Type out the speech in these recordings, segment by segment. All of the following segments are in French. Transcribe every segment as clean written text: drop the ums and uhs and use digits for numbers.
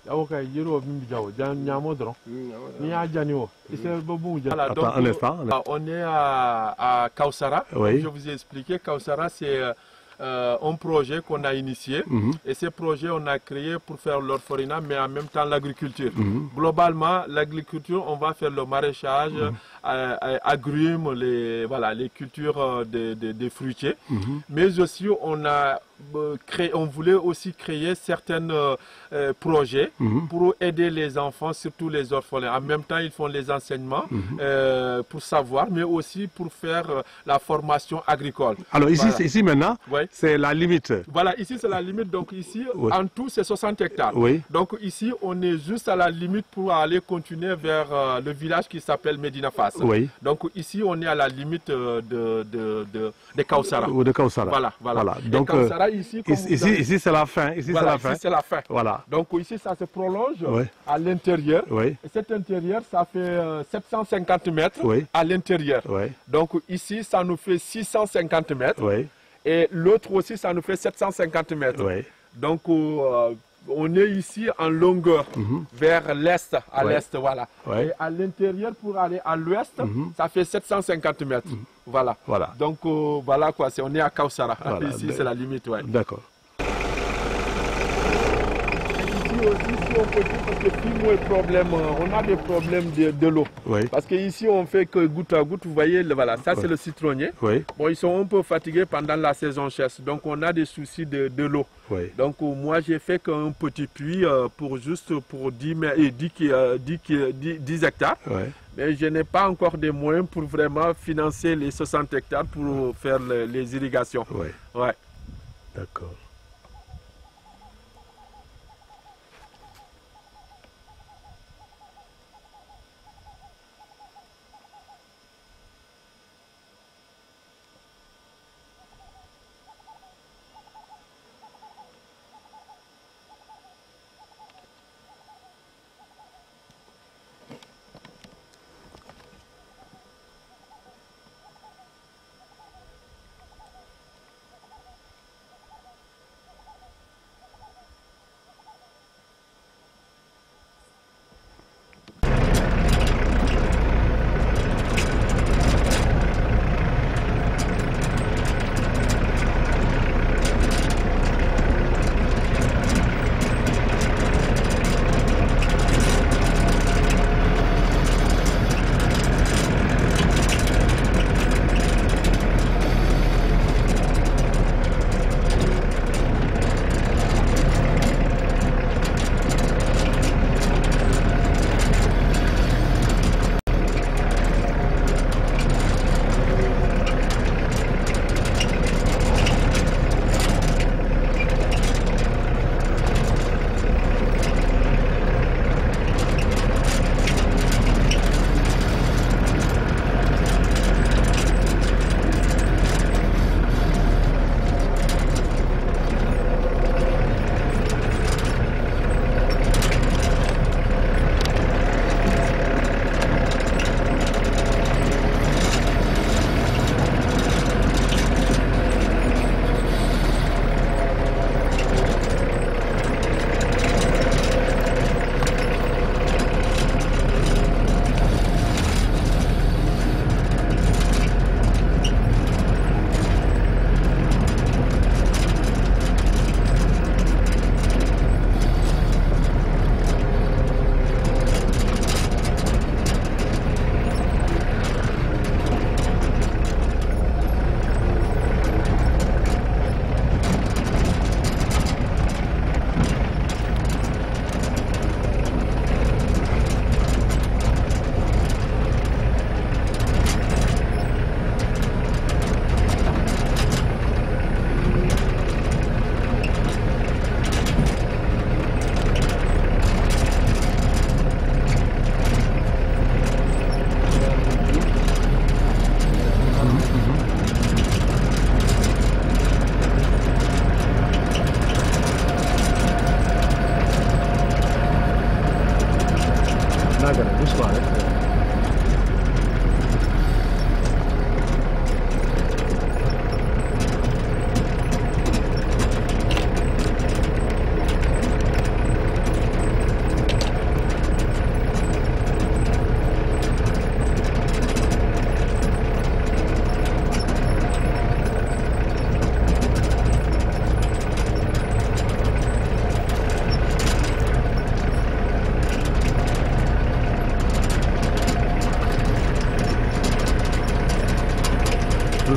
Ok, voilà, donc, Attends, un instant. on est à Kawsara. Oui. Comme je vous ai expliqué, Kawsara, c'est un projet qu'on a initié. Et ce projet, on a créé pour faire l'orphelinat, mais en même temps l'agriculture. Globalement, l'agriculture, on va faire le maraîchage, agrumes, les cultures des fruitiers. Mais aussi, on voulait aussi créer certains projets pour aider les enfants, surtout les orphelins. En même temps, ils font les enseignements pour savoir, mais aussi pour faire la formation agricole. Alors ici, Voilà. ici maintenant, Oui. c'est la limite. Voilà, ici c'est la limite. Donc ici, Oui. en tout, c'est 60 hectares. Oui. Donc ici, on est juste à la limite pour aller continuer vers le village qui s'appelle Medina Fass. Oui. Donc ici, on est à la limite de Kawsara. Ou de Kawsara. Voilà. Donc, Et Kawsara, ici, comme vous avez- ici c'est la fin. Ici, voilà, c'est la fin. ici, c'est la fin. Voilà. Donc ici, ça se prolonge Oui. à l'intérieur. Oui. Et cet intérieur, ça fait 750 mètres Oui. à l'intérieur. Oui. Donc ici, ça nous fait 650 mètres. Oui. Et l'autre aussi, ça nous fait 750 mètres. Oui. Donc on est ici en longueur vers l'est, à Ouais. l'est, voilà. Ouais. Et à l'intérieur, pour aller à l'ouest, ça fait 750 mètres. Voilà. Voilà. Donc voilà quoi, on est à Kawsara. Voilà. Ici, c'est la limite, ouais. D'accord. Ici aussi, si on peut dire, parce que puis moi, on a des problèmes de l'eau. Oui. Parce qu'ici, on fait que goutte à goutte. Vous voyez, voilà, ça c'est le citronnier. Oui. Bon, ils sont un peu fatigués pendant la saison sèche. Donc, on a des soucis de l'eau. Oui. Donc, moi, j'ai fait qu'un petit puits pour 10 hectares. Oui. Mais je n'ai pas encore des moyens pour vraiment financer les 60 hectares pour faire les irrigations. Oui. Ouais. D'accord.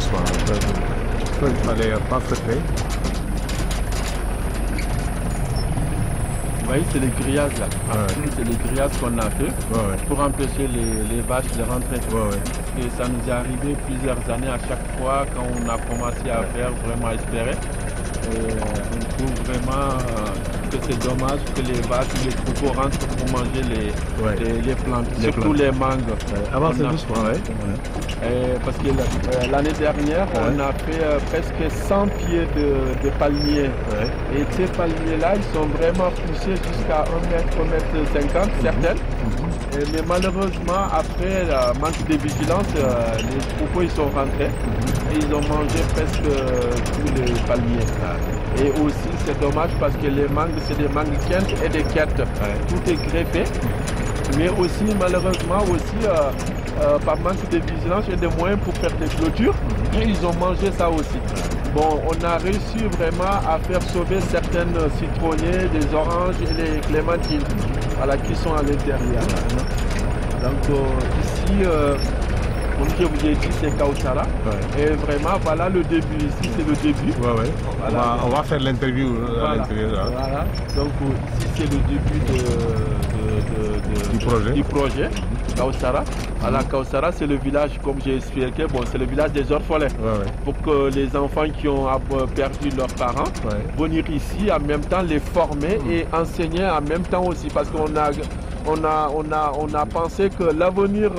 doucement. Il fallait pas secret. Vous voyez, c'est les grillages là. C'est les grillages qu'on a fait pour empêcher les vaches de rentrer. Et ça nous est arrivé plusieurs années à chaque fois quand on a commencé à faire vraiment espérer. On trouve vraiment que c'est dommage que les vaches ou les troupeaux rentrent pour manger les plantes, surtout les mangues. Avancez doucement, parce que l'année dernière, on a fait presque 100 pieds de palmiers. Et ces palmiers-là, ils sont vraiment poussés jusqu'à 1 mètre, 1 mètre 50, certaines. Mais malheureusement, après manque de vigilance, les troupeaux ils sont rentrés et ils ont mangé presque tous les palmiers. Et aussi, c'est dommage parce que les mangues, c'est des mangues quintes et des quêtes. Tout est greffé. Mais aussi, malheureusement, aussi, par manque de vigilance et de moyens pour faire des clôtures, et ils ont mangé ça aussi. Bon, on a réussi vraiment à faire sauver certaines citronniers, des oranges et les clémentines, voilà, qui sont à l'intérieur. Donc ici, comme je vous ai dit, c'est Kaoussara. Et vraiment, voilà le début. Ici, c'est le début. Voilà. On va faire l'interview à l'intérieur. Voilà. Donc ici, c'est le début du projet. Kaoussara. Voilà, Kaoussara, c'est le village, comme j'ai expliqué, bon, c'est le village des orphelins. Pour que les enfants qui ont perdu leurs parents venir ici, en même temps les former et enseigner en même temps aussi. Parce qu'on a pensé que l'avenir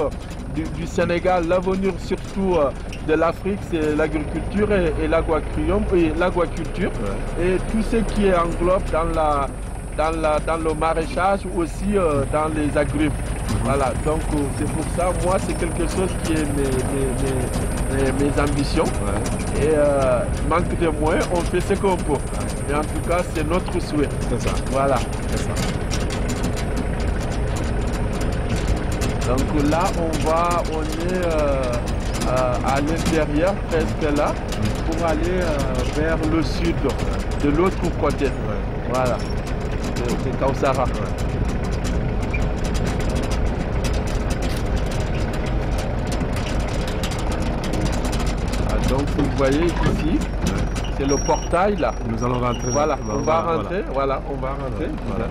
du Sénégal, l'avenir surtout de l'Afrique, c'est l'agriculture et l'aquaculture. Et tout ce qui englobe dans le maraîchage ou aussi dans les agrumes. Voilà, donc c'est pour ça, moi c'est quelque chose qui est mes ambitions. Et manque de moyens, on fait ce qu'on peut. Et en tout cas, c'est notre souhait. C'est ça. Voilà. C'est ça. Donc là, on est à l'intérieur, presque là, pour aller vers le sud, de l'autre côté. Voilà, c'est Kaoussara. Donc vous voyez ici, c'est le portail là. Nous allons rentrer. Voilà, on va rentrer. Voilà, on va rentrer. Voilà.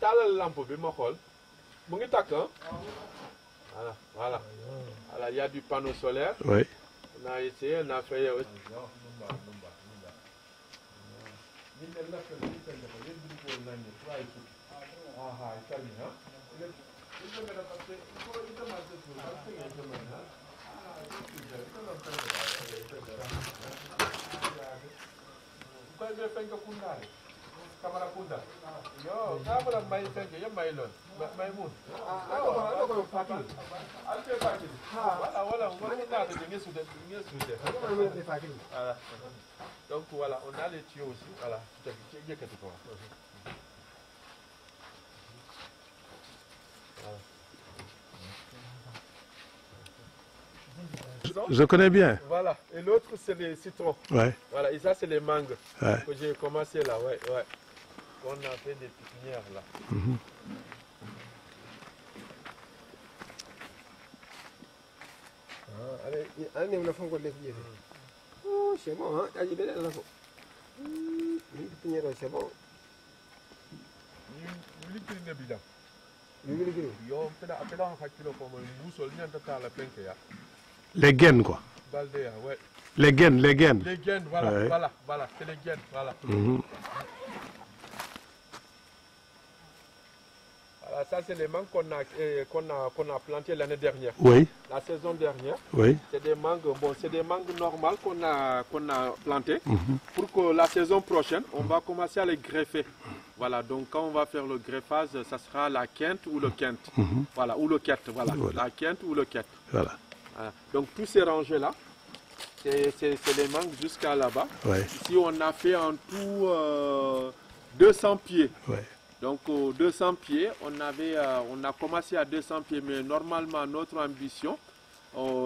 taalal lampe bi ma xool mu ngi tàkk voilà il y a du panneau solaire. Oui. On a essayé, on a fait aussi. Kamara Kunda. Yo, kamera may fenke, yo may lon. May moon. Ako fakir. Alfe fakir. Voilà, on va regarder de ngesude. Donc voilà, on a les tuyaux aussi. Voilà, tu as dit, Je connais bien. Voilà. Et l'autre, c'est les citrons. Ouais. Voilà. Et ça, c'est les mangues Ouais. que j'ai commencé là. Ouais, ouais. On a fait des pépinières là. Allez, on a fait encore des pieds. Oh, c'est bon, hein? T'as dit bien là. C'est bon. Les gaines, quoi. Ouais. Les gaines, les gaines. Les gaines, voilà, Ouais. voilà, c'est les gaines, voilà. Voilà, ça c'est les mangues qu'on a plantées l'année dernière. Oui, La saison dernière, oui. c'est des mangues, bon, c'est des mangues normales qu'on a plantées. Pour que la saison prochaine, on va commencer à les greffer. Voilà, donc quand on va faire le greffage, ça sera la quinte ou le quinte. Voilà, ou le quette, voilà. Voilà. La quinte ou le quette. Voilà. Voilà. Donc tous ces rangées-là, c'est les mangues jusqu'à là-bas. Ouais. Ici, on a fait en tout 200 pieds. Ouais. Donc, 200 pieds, on a commencé à 200 pieds, mais normalement, notre ambition,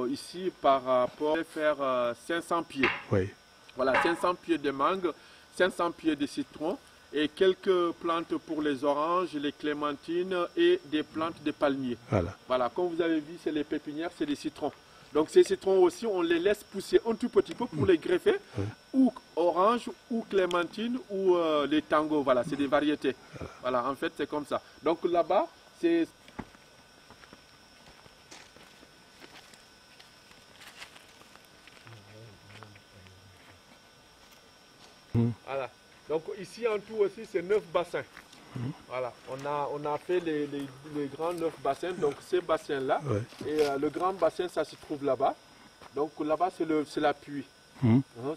ici, par rapport à faire 500 pieds. Oui. Voilà, 500 pieds de mangue, 500 pieds de citron et quelques plantes pour les oranges, les clémentines et des plantes de palmiers. Voilà. Voilà, comme vous avez vu, c'est les pépinières, c'est des citrons. Donc ces citrons aussi, on les laisse pousser un tout petit peu pour les greffer, ou orange, ou clémentine, ou les tangos. Voilà, c'est des variétés. Voilà, en fait, c'est comme ça. Donc là-bas, c'est... Voilà. Donc ici, en tout aussi, c'est 9 bassins. Voilà, on a fait les grands 9 bassins, donc ces bassins-là, Ouais. et le grand bassin, ça se trouve là-bas. Donc là-bas, c'est la puits.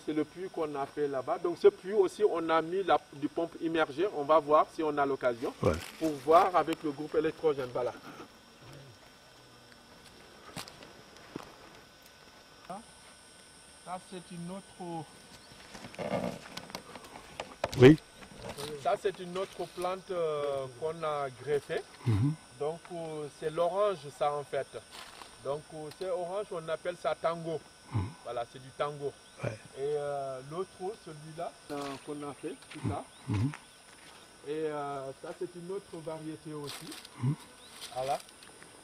C'est le puits qu'on a fait là-bas. Donc ce puits aussi, on a mis du pompe immergée. On va voir si on a l'occasion Ouais. pour voir avec le groupe électrogène. Voilà. Ça, c'est une autre... Oui. Ça, c'est une autre plante qu'on a greffée. Donc, c'est l'orange, ça, en fait. Donc, c'est orange, on appelle ça tango. Voilà, c'est du tango. Ouais. Et l'autre, celui-là, qu'on a fait, tout ça. Et ça, c'est une autre variété aussi. Voilà,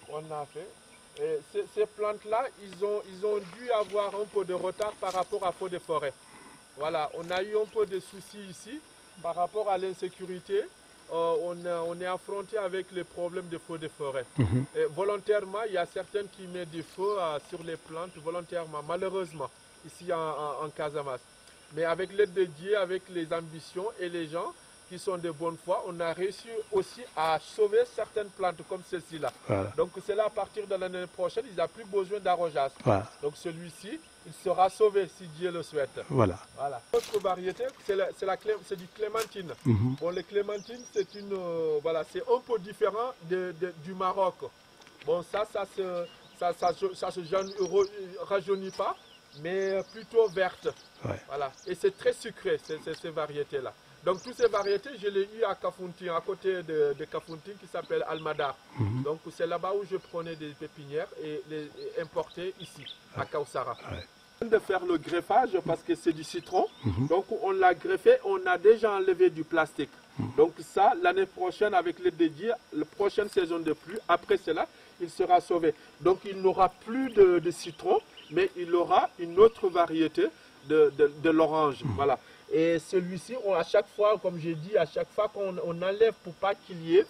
on a fait. Et ces plantes-là, ils ont dû avoir un peu de retard par rapport à feux de forêt. Voilà, on a eu un peu de soucis ici par rapport à l'insécurité. On est affronté avec les problèmes de feux de forêt. Et volontairement, il y a certaines qui mettent des feux sur les plantes, volontairement, malheureusement, ici en Casamance. Mais avec l'aide de Dieu, avec les ambitions et les gens qui sont de bonne foi, on a réussi aussi à sauver certaines plantes comme celle-ci-là. Voilà. Donc c'est là, à partir de l'année prochaine, il n'y a plus besoin d'arrosage. Voilà. Donc celui-ci, il sera sauvé si Dieu le souhaite. Voilà. Voilà. L'autre variété, c'est du clémentine. Bon, le clémentine, c'est voilà, c'est un peu différent du Maroc. Bon, ça se rajeunit pas, mais plutôt verte. Ouais. Voilà. Et c'est très sucré, ces variétés-là. Donc, toutes ces variétés, je les ai eu à Kafountine, à côté de Kafountine, qui s'appelle Almada. Donc, c'est là-bas où je prenais des pépinières et les importais ici, à Kaoussara. Ouais. De faire le greffage parce que c'est du citron. Donc, on l'a greffé, on a déjà enlevé du plastique. Donc, ça, l'année prochaine, avec l'aide de Dieu, la prochaine saison de pluie, après cela, il sera sauvé. Donc, il n'aura plus de citron, mais il aura une autre variété de l'orange. Voilà. Et celui-ci, à chaque fois, comme j'ai dit, à chaque fois qu'on enlève pour pas qu'il y ait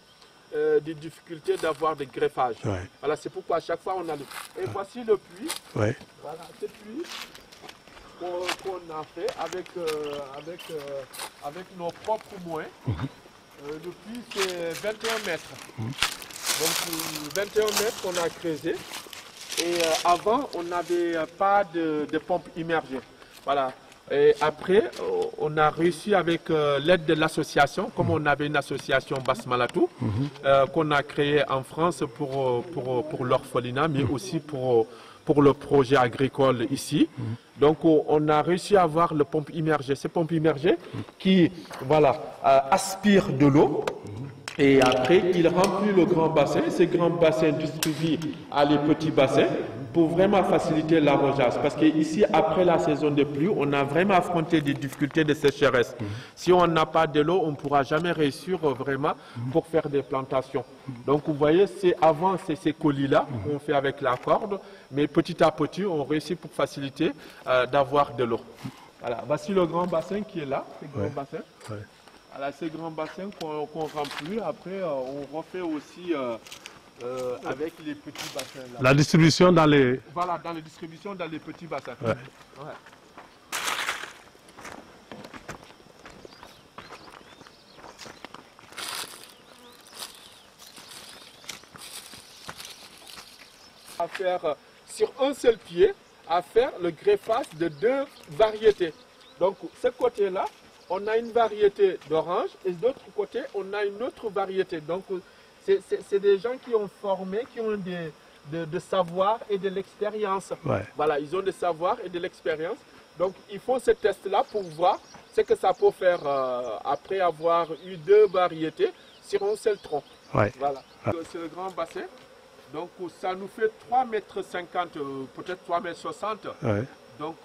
des difficultés d'avoir des greffages. Ouais. Voilà, c'est pourquoi à chaque fois on enlève. Et voici le puits. Ouais. Voilà, ce puits qu'on a fait avec nos propres moyens. Le puits, c'est 21 mètres. Donc 21 mètres qu'on a creusé. Et avant, on n'avait pas de pompe immergée. Voilà. Et après, on a réussi avec l'aide de l'association, comme on avait une association Basmalatou, qu'on a créée en France pour l'orphelinat, mais aussi pour le projet agricole ici. Donc on a réussi à avoir le pompe immergé. Ces pompes immergées qui, voilà, aspirent de l'eau. Et après, il remplit le grand bassin. Ces grands bassins distribuent à les petits bassins pour vraiment faciliter l'arrosage. Parce qu'ici, après la saison de pluie, on a vraiment affronté des difficultés de sécheresse. Si on n'a pas de l'eau, on ne pourra jamais réussir vraiment pour faire des plantations. Donc, vous voyez, avant, c'est ces colis-là qu'on fait avec la corde. Mais petit à petit, on réussit pour faciliter d'avoir de l'eau. Voilà, voici le grand bassin qui est là, ce grand bassin. Ouais. Voilà, ces grands bassins qu'on remplit. Après, on refait aussi avec les petits bassins. Là. La distribution dans les... Voilà, dans les distributions, dans les petits bassins. Ouais. Ouais. À faire sur un seul pied, à faire le greffage de 2 variétés. Donc, ce côté-là, on a une variété d'orange et de l'autre côté, on a une autre variété. Donc, c'est des gens qui ont formé, qui ont de savoir et de l'expérience. Ouais. Voilà, ils ont de savoir et de l'expérience. Donc, ils font ce test-là pour voir ce que ça peut faire après avoir eu 2 variétés sur un seul tronc. Ouais. Voilà, c'est le grand bassin. Donc, ça nous fait 3,50 mètres, peut-être 3,60 mètres. Ouais. Donc,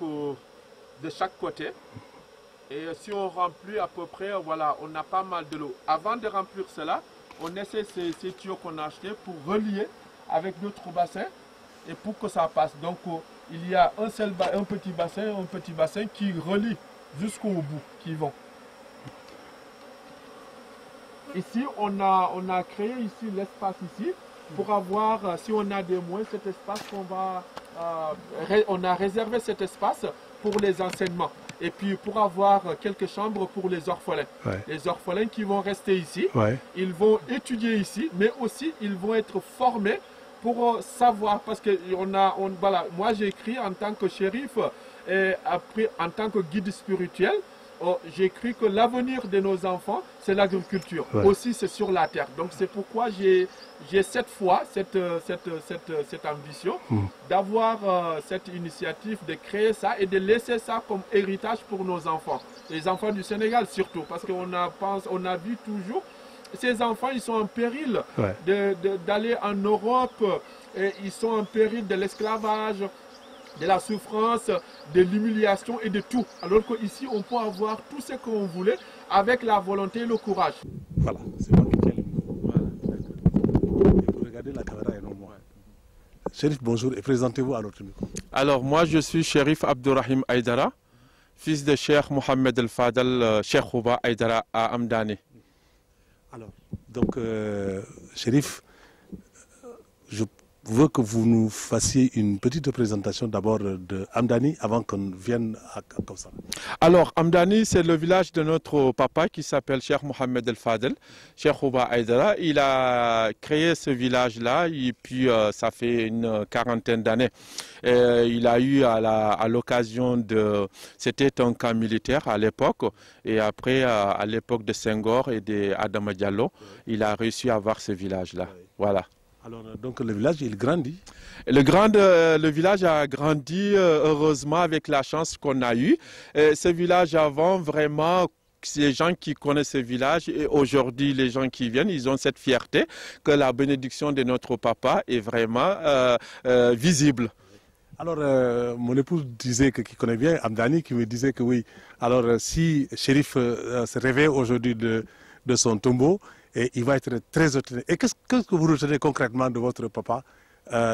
de chaque côté. Et si on remplit à peu près, voilà, on a pas mal de l'eau. Avant de remplir cela, on essaie ces tuyaux qu'on a achetés pour relier avec d'autres bassins et pour que ça passe. Donc, il y a un petit bassin qui relie jusqu'au bout, qui vont. Ici, on a créé ici l'espace ici pour avoir, si on a des moyens, cet espace on a réservé cet espace pour les enseignements. Et puis pour avoir quelques chambres pour les orphelins. Ouais. Les orphelins qui vont rester ici, ouais. Ils vont étudier ici, mais aussi ils vont être formés pour savoir, parce que voilà, moi j'ai écrit en tant que shérif et après en tant que guide spirituel, j'ai écrit que l'avenir de nos enfants, c'est l'agriculture. Ouais. Aussi, c'est sur la terre. Donc, c'est pourquoi j'ai cette foi, cette ambition d'avoir cette initiative, de créer ça et de laisser ça comme héritage pour nos enfants. Les enfants du Sénégal surtout, parce qu'on a vu toujours, ces enfants, ils sont en péril d'aller en Europe, et ils sont en péril de l'esclavage, de la souffrance, de l'humiliation et de tout. Alors qu'ici, on peut avoir tout ce qu'on voulait avec la volonté et le courage. Voilà, c'est moi qui tiens le micro. Voilà. Et vous regardez la caméra et non moi. Chérif, bonjour et présentez-vous à notre micro. Alors, moi, je suis Chérif Abdourahim Aïdara, fils de Cheikh Mohamed El Fadel, Cheikh Khouba Aïdara à Amdani. Alors, donc, Chérif, je veux que vous nous fassiez une petite présentation d'abord de Amdani avant qu'on vienne comme ça. Alors, Amdani, c'est le village de notre papa qui s'appelle Cheikh Mohamed El Fadel, Cheikh Khouba Aïdara. Il a créé ce village-là et puis ça fait une quarantaine d'années. Il a eu à l'occasion de... C'était un camp militaire à l'époque et après, à l'époque de Senghor et d'Adama Diallo, il a réussi à avoir ce village-là. Voilà. Alors, donc le village, il grandit. Le village a grandi, heureusement, avec la chance qu'on a eue. Ce village avant, vraiment, les gens qui connaissent ce village et aujourd'hui, les gens qui viennent, ils ont cette fierté que la bénédiction de notre papa est vraiment visible. Alors, mon épouse disait qui connaît bien Amdani, qui me disait que oui, alors si Chérif se réveille aujourd'hui de son tombeau, et il va être très étonné. Et qu'est-ce que vous retenez concrètement de votre papa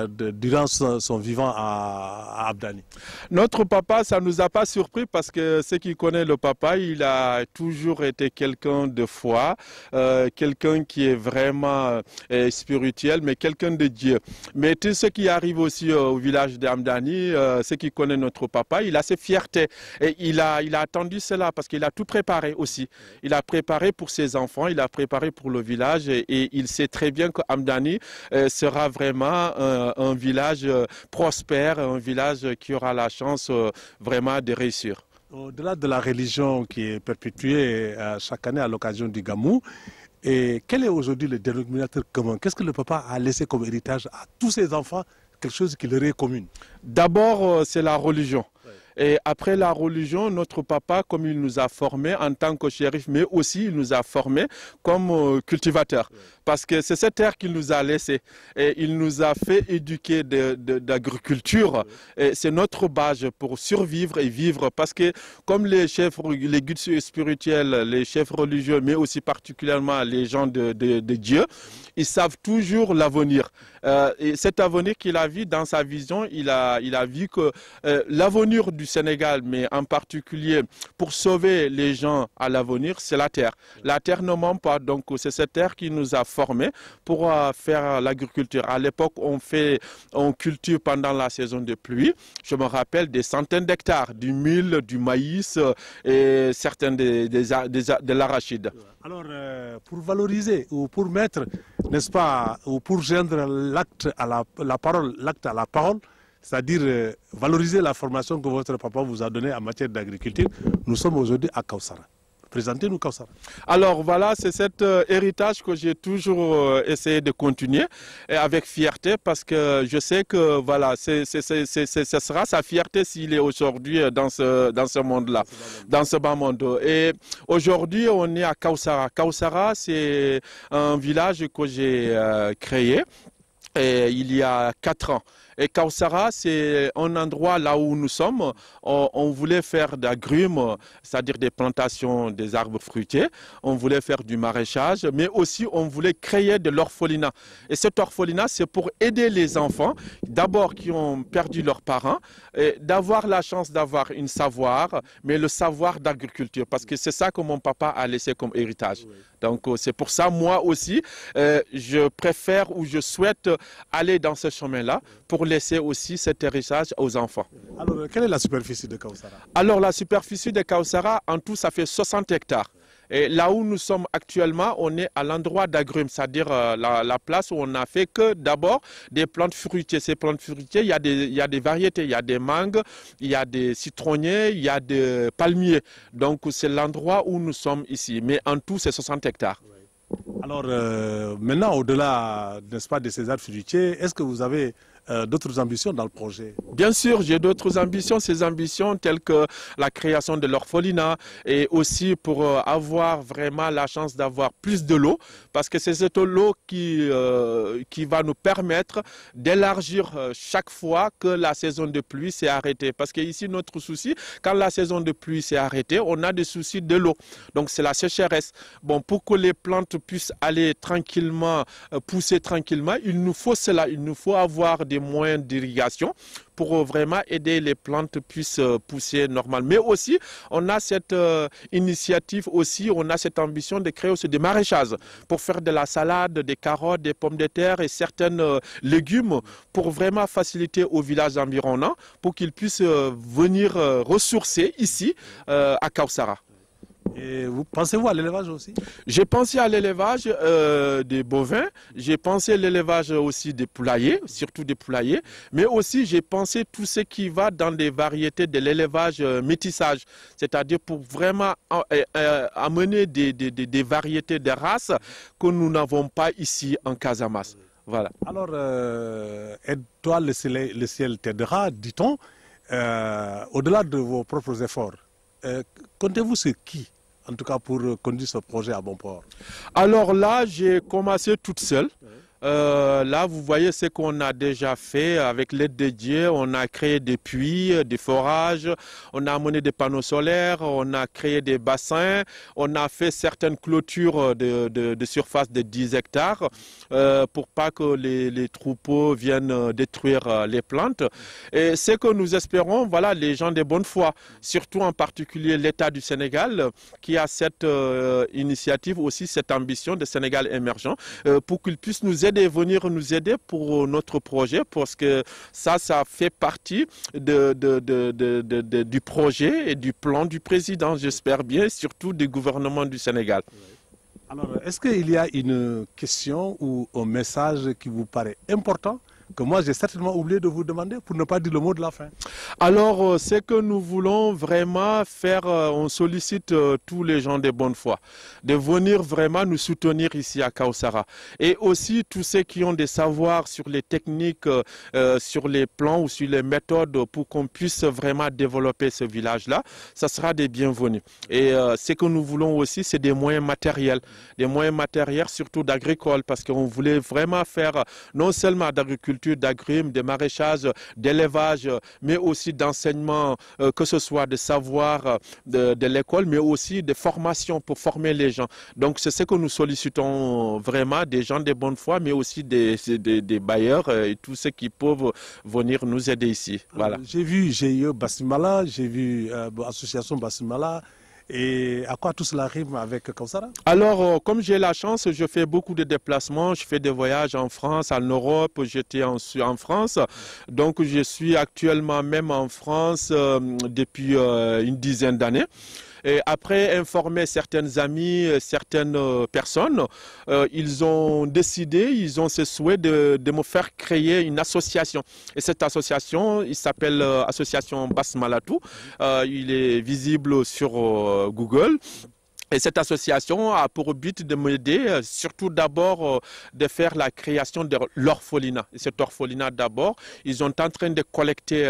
durant son vivant à Amdani? Notre papa, ça ne nous a pas surpris parce que ceux qui connaissent le papa, il a toujours été quelqu'un de foi, quelqu'un qui est vraiment spirituel, mais quelqu'un de Dieu. Mais tout ce qui arrive aussi au village d'Amdani, ceux qui connaissent notre papa, il a ses fiertés. Et il a attendu cela parce qu'il a tout préparé aussi. Il a préparé pour ses enfants, il a préparé pour le village et il sait très bien qu'Amdani sera vraiment un village prospère, un village qui aura la chance vraiment de réussir. Au-delà de la religion qui est perpétuée chaque année à l'occasion du Gamou, et quel est aujourd'hui le dénominateur commun? Qu'est-ce que le papa a laissé comme héritage à tous ses enfants, quelque chose qui leur est commune? D'abord, c'est la religion. Et après la religion, notre papa, comme il nous a formés en tant que shérif, mais aussi il nous a formés comme cultivateurs. Parce que c'est cette terre qu'il nous a laissé. Et il nous a fait éduquer d'agriculture. C'est notre base pour survivre et vivre. Parce que comme les chefs, les guides spirituels, les chefs religieux, mais aussi particulièrement les gens de Dieu, ils savent toujours l'avenir. Et cet avenir qu'il a vu dans sa vision, il a vu que l'avenir du Sénégal, mais en particulier pour sauver les gens à l'avenir, c'est la terre. La terre ne ment pas, donc c'est cette terre qui nous a formés pour faire l'agriculture. À l'époque, on cultive pendant la saison de pluie, je me rappelle, des centaines d'hectares, du mil, du maïs et certains de l'arachide. Alors, pour valoriser ou pour mettre, n'est-ce pas, ou pour joindre l'acte à la parole, l'acte à la parole, c'est-à-dire valoriser la formation que votre papa vous a donnée en matière d'agriculture, nous sommes aujourd'hui à Kawsara. Présentez-nous Kawsara. Alors voilà, c'est cet héritage que j'ai toujours essayé de continuer et avec fierté parce que je sais que voilà, ce sera sa fierté s'il est aujourd'hui dans ce monde-là, dans ce bas monde. Et aujourd'hui, on est à Kawsara. Kawsara, c'est un village que j'ai créé il y a 4 ans. Et Kawsara, c'est un endroit là où nous sommes. On voulait faire d'agrumes, c'est-à-dire des plantations des arbres fruitiers. On voulait faire du maraîchage, mais aussi on voulait créer de l'orphelinat. Et cet orphelinat, c'est pour aider les enfants, d'abord qui ont perdu leurs parents, d'avoir la chance d'avoir un savoir, mais le savoir d'agriculture, parce que c'est ça que mon papa a laissé comme héritage. Donc c'est pour ça, moi aussi, je préfère ou je souhaite aller dans ce chemin-là pour laisser aussi cet héritage aux enfants. Alors, quelle est la superficie de Kawsara? Alors, la superficie de Kawsara, en tout, ça fait 60 hectares. Et là où nous sommes actuellement, on est à l'endroit d'agrumes, c'est-à-dire la place où on n'a fait que d'abord des plantes fruitières. Ces plantes fruitières, il y a des variétés, il y a des mangues, il y a des citronniers, il y a des palmiers. Donc c'est l'endroit où nous sommes ici. Mais en tout, c'est 60 hectares. Alors maintenant, au-delà, n'est-ce pas, de ces arbres fruitiers, est-ce que vous avez d'autres ambitions dans le projet? Bien sûr, j'ai d'autres ambitions, ces ambitions telles que la création de l'orphelinat et aussi pour avoir vraiment la chance d'avoir plus de l'eau, parce que c'est cette eau qui va nous permettre d'élargir chaque fois que la saison de pluie s'est arrêtée. Parce que ici, notre souci, quand la saison de pluie s'est arrêtée, on a des soucis de l'eau. Donc c'est la sécheresse. Bon, pour que les plantes puissent aller tranquillement, pousser tranquillement, il nous faut cela, il nous faut avoir des moyens d'irrigation pour vraiment aider les plantes puissent pousser normalement. Mais aussi, on a cette initiative aussi, on a cette ambition de créer aussi des maraîchages pour faire de la salade, des carottes, des pommes de terre et certains légumes pour vraiment faciliter aux villages environnants pour qu'ils puissent venir ressourcer ici à Kawsara. Et pensez-vous à l'élevage aussi? J'ai pensé à l'élevage des bovins, j'ai pensé à l'élevage aussi des poulaillers, surtout des poulaillers, mais aussi j'ai pensé tout ce qui va dans des variétés de l'élevage métissage, c'est-à-dire pour vraiment amener des variétés de races que nous n'avons pas ici en Casamance. Voilà. Alors, aide-toi, le ciel t'aidera, dit-on, au-delà de vos propres efforts. Comptez-vous sur qui, en tout cas, pour conduire ce projet à bon port? Alors là, j'ai commencé toute seule. Là, vous voyez ce qu'on a déjà fait avec l'aide de Dieu. On a créé des puits, des forages, on a amené des panneaux solaires, on a créé des bassins, on a fait certaines clôtures de surface de 10 hectares pour pas que les troupeaux viennent détruire les plantes. Et ce que nous espérons, voilà, les gens de bonne foi, surtout en particulier l'État du Sénégal, qui a cette initiative aussi, cette ambition de Sénégal émergent, pour qu'ils puissent nous aider et venir nous aider pour notre projet, parce que ça fait partie du projet et du plan du président, j'espère bien, surtout du gouvernement du Sénégal. Alors, est-ce qu'il y a une question ou un message qui vous paraît important que moi j'ai certainement oublié de vous demander pour ne pas dire le mot de la fin. Alors, ce que nous voulons vraiment faire, on sollicite tous les gens de bonne foi de venir vraiment nous soutenir ici à Kawsara. Et aussi tous ceux qui ont des savoirs sur les techniques, sur les plans ou sur les méthodes pour qu'on puisse vraiment développer ce village-là, ça sera des bienvenus. Et ce que nous voulons aussi, c'est des moyens matériels surtout d'agricole, parce qu'on voulait vraiment faire non seulement d'agriculture, d'agrim, de maraîchage, d'élevage, mais aussi d'enseignement, que ce soit de savoir de l'école, mais aussi de formation pour former les gens. Donc c'est ce que nous sollicitons vraiment, des gens de bonne foi, mais aussi des bailleurs et tous ceux qui peuvent venir nous aider ici. Voilà. J'ai vu GIE Bassimala, j'ai vu Association Bassimala. Et à quoi tout cela rime avec Kawsara? Alors, comme j'ai la chance, je fais beaucoup de déplacements, je fais des voyages en France, en Europe, j'étais en France. Donc, je suis actuellement même en France depuis une dizaine d'années. Et après informer certaines amies, certaines personnes, ils ont décidé, ils ont ce souhait de me faire créer une association. Et cette association, il s'appelle Association Basmalatou. Il est visible sur Google. Et cette association a pour but de m'aider, surtout d'abord de faire la création de l'orphelinat. Et cet orphelinat d'abord, ils sont en train de collecter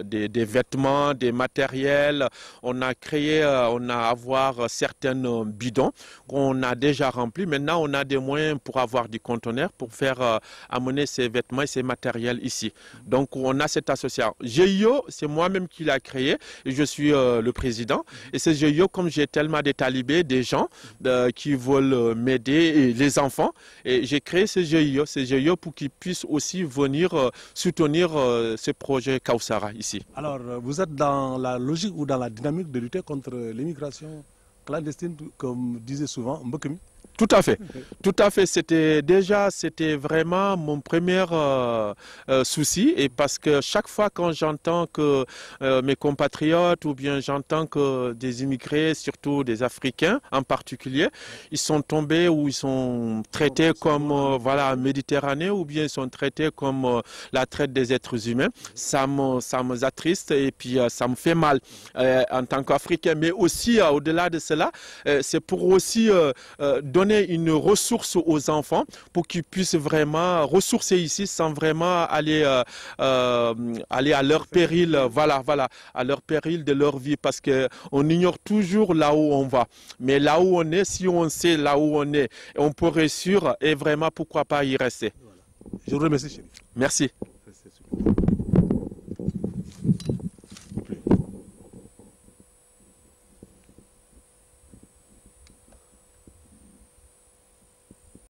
des vêtements, des matériels. On a créé, on a avoir certains bidons qu'on a déjà remplis. Maintenant, on a des moyens pour avoir du conteneur pour faire amener ces vêtements et ces matériels ici. Donc, on a cette association. GIO, c'est moi-même qui l'ai créé et je suis le président. Et ce GIO, comme j'ai tellement de talibés, des gens qui veulent m'aider, et les enfants. Et j'ai créé ce GIO pour qu'ils puissent aussi venir soutenir ce projet Kawsara ici. Alors, vous êtes dans la logique ou dans la dynamique de lutter contre l'immigration clandestine, comme disait souvent Mbokemi? Tout à fait. Tout à fait. C'était vraiment mon premier souci. Et parce que chaque fois quand j'entends que mes compatriotes ou bien j'entends que des immigrés, surtout des Africains en particulier, ils sont tombés ou ils sont traités comme voilà, Méditerranée ou bien ils sont traités comme la traite des êtres humains, ça me attriste et puis ça me fait mal en tant qu'Africain. Mais aussi, au-delà de cela, c'est pour aussi donner une ressource aux enfants pour qu'ils puissent vraiment ressourcer ici sans vraiment aller à leur péril, voilà, à leur péril de leur vie, parce qu'on ignore toujours là où on va. Mais là où on est, si on sait là où on est, on peut réussir et vraiment pourquoi pas y rester. Je vous remercie, Chérif. Merci.